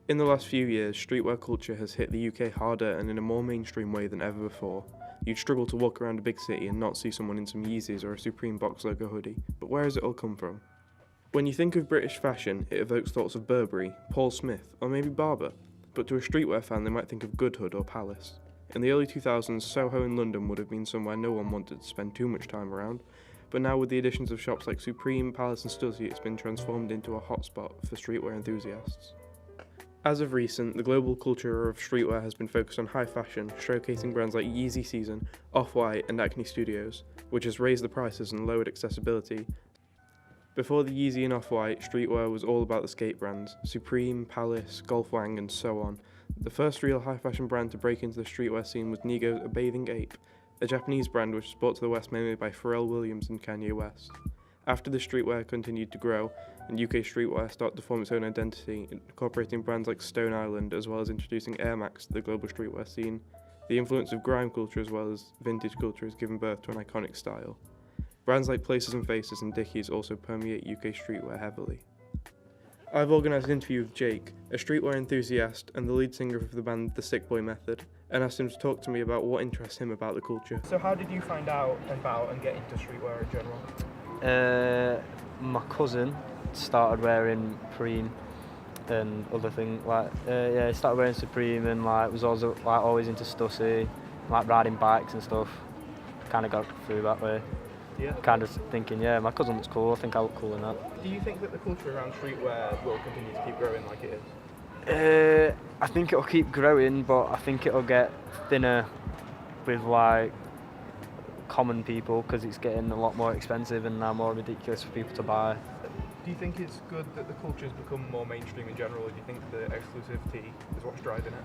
In the last few years, streetwear culture has hit the UK harder and in a more mainstream way than ever before. You'd struggle to walk around a big city and not see someone in some Yeezys or a Supreme box logo hoodie, but where has it all come from? When you think of British fashion, it evokes thoughts of Burberry, Paul Smith, or maybe Barber, but to a streetwear fan they might think of Goodhood or Palace. In the early 2000s, Soho in London would have been somewhere no one wanted to spend too much time around, but now with the additions of shops like Supreme, Palace and Stussy, it's been transformed into a hotspot for streetwear enthusiasts. As of recent, the global culture of streetwear has been focused on high fashion, showcasing brands like Yeezy Season, Off-White and Acne Studios, which has raised the prices and lowered accessibility. Before the Yeezy and Off-White, streetwear was all about the skate brands, Supreme, Palace, Golf Wang and so on. The first real high fashion brand to break into the streetwear scene was Nigo's A Bathing Ape, a Japanese brand which was brought to the West mainly by Pharrell Williams and Kanye West. After the streetwear continued to grow, and UK streetwear started to form its own identity, incorporating brands like Stone Island as well as introducing Air Max to the global streetwear scene. The influence of grime culture as well as vintage culture has given birth to an iconic style. Brands like Places and Faces and Dickies also permeate UK streetwear heavily. I've organised an interview with Jake, a streetwear enthusiast and the lead singer of the band The Sick Boy Method, and asked him to talk to me about what interests him about the culture. So how did you find out about and get into streetwear in general? My cousin started wearing Supreme and other things he started wearing Supreme and was also always into Stussy, riding bikes and stuff. Kind of got through that way. Yeah. Kind of thinking, my cousin looks cool. I think I look cool in that. Do you think that the culture around streetwear will continue to keep growing like it is? I think it'll keep growing, but I think it'll get thinner with common people because it's getting a lot more expensive and now more ridiculous for people to buy. Do you think it's good that the culture's become more mainstream in general, or do you think the exclusivity is what's driving it?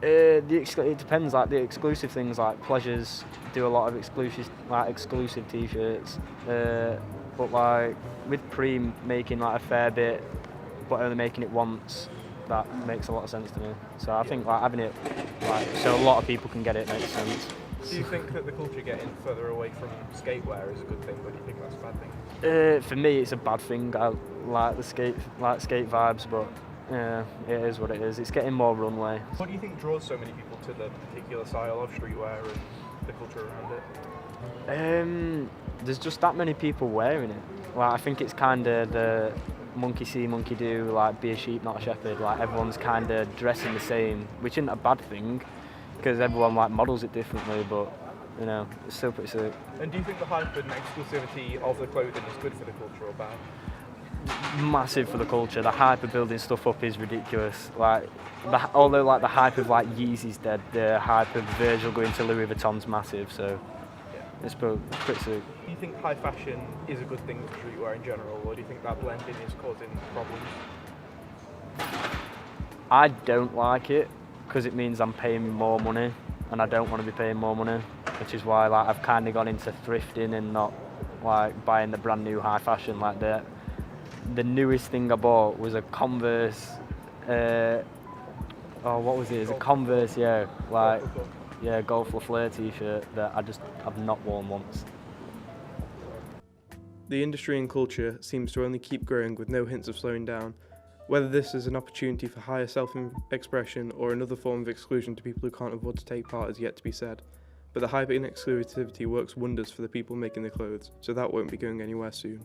It depends. The exclusive things like Pleasures do a lot of exclusive T-shirts, but with Preem making a fair bit, but only making it once, that makes a lot of sense to me. So I think having it so a lot of people can get it makes sense. Do you think that the culture getting further away from skatewear is a good thing, or do you think that's a bad thing? For me, it's a bad thing. I like the skate vibes, but yeah, it is what it is. It's getting more runway. What do you think draws so many people to the particular style of streetwear and the culture around it? There's just that many people wearing it. I think it's kind of the monkey see, monkey do. Be a sheep, not a shepherd. Everyone's kind of dressing the same, which isn't a bad thing, because everyone models it differently. But it's still pretty sick. And do you think the hype and exclusivity of the clothing is good for the culture or bad? Massive for the culture. The hype of building stuff up is ridiculous. Although the hype of Yeezy's dead, the hype of Virgil going to Louis Vuitton's massive. So it's pretty sick. Do you think high fashion is a good thing for streetwear in general, or do you think that blending is causing problems? I don't like it because it means I'm paying more money, and I don't want to be paying more money, which is why I've kind of gone into thrifting and not buying the brand new high fashion like that. The newest thing I bought was a Converse. What was it? It's a Converse, Golf Le Fleur t-shirt that I've not worn once. The industry and culture seems to only keep growing with no hints of slowing down. Whether this is an opportunity for higher self-expression or another form of exclusion to people who can't afford to take part is yet to be said. But the hype and exclusivity works wonders for the people making the clothes, so that won't be going anywhere soon.